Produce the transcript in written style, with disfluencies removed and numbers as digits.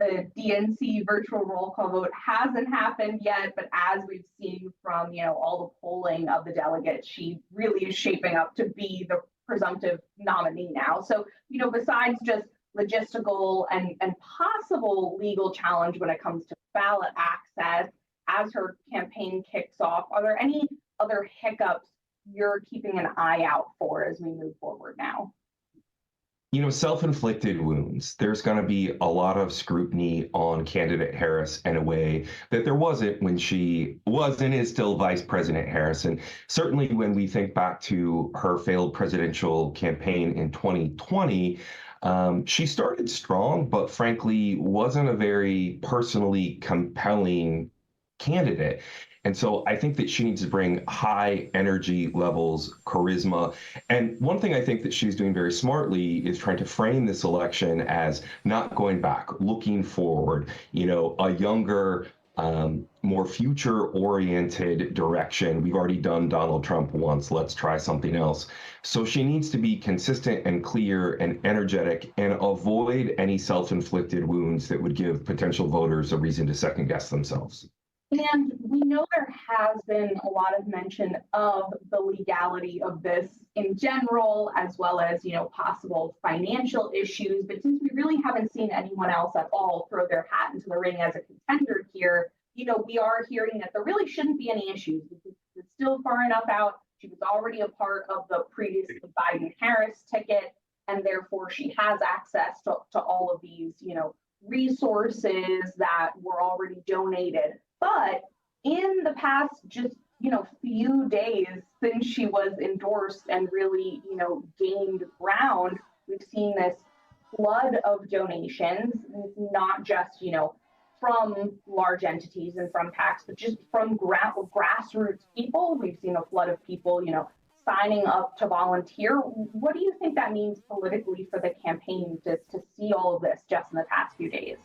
the DNC virtual roll call vote hasn't happened yet, but as we've seen from, all the polling of the delegates, she really is shaping up to be the presumptive nominee now. So, besides just logistical and possible legal challenge when it comes to ballot access, as her campaign kicks off, are there any other hiccups you're keeping an eye out for as we move forward now? Self-inflicted wounds. There's going to be a lot of scrutiny on candidate Harris in a way that there wasn't when she was and is still Vice President Harris. And certainly when we think back to her failed presidential campaign in 2020, she started strong, but frankly wasn't a very personally compelling candidate. And so I think that she needs to bring high energy levels, charisma. And one thing I think that she's doing very smartly is trying to frame this election as not going back, looking forward, a younger, more future-oriented direction. We've already done Donald Trump once. Let's try something else. So she needs to be consistent and clear and energetic and avoid any self-inflicted wounds that would give potential voters a reason to second-guess themselves. And we know there has been a lot of mention of the legality of this in general, as well as, possible financial issues. But since we really haven't seen anyone else at all throw their hat into the ring as a contender here, we are hearing that there really shouldn't be any issues because it's still far enough out. She was already a part of the previous Biden-Harris ticket, and therefore she has access to all of these, resources that were already donated. But in the past, just, few days since she was endorsed and really, gained ground, we've seen this flood of donations, not just, from large entities and from PACs, but just from grassroots people. We've seen a flood of people, signing up to volunteer. What do you think that means politically for the campaign to see all of this just in the past few days?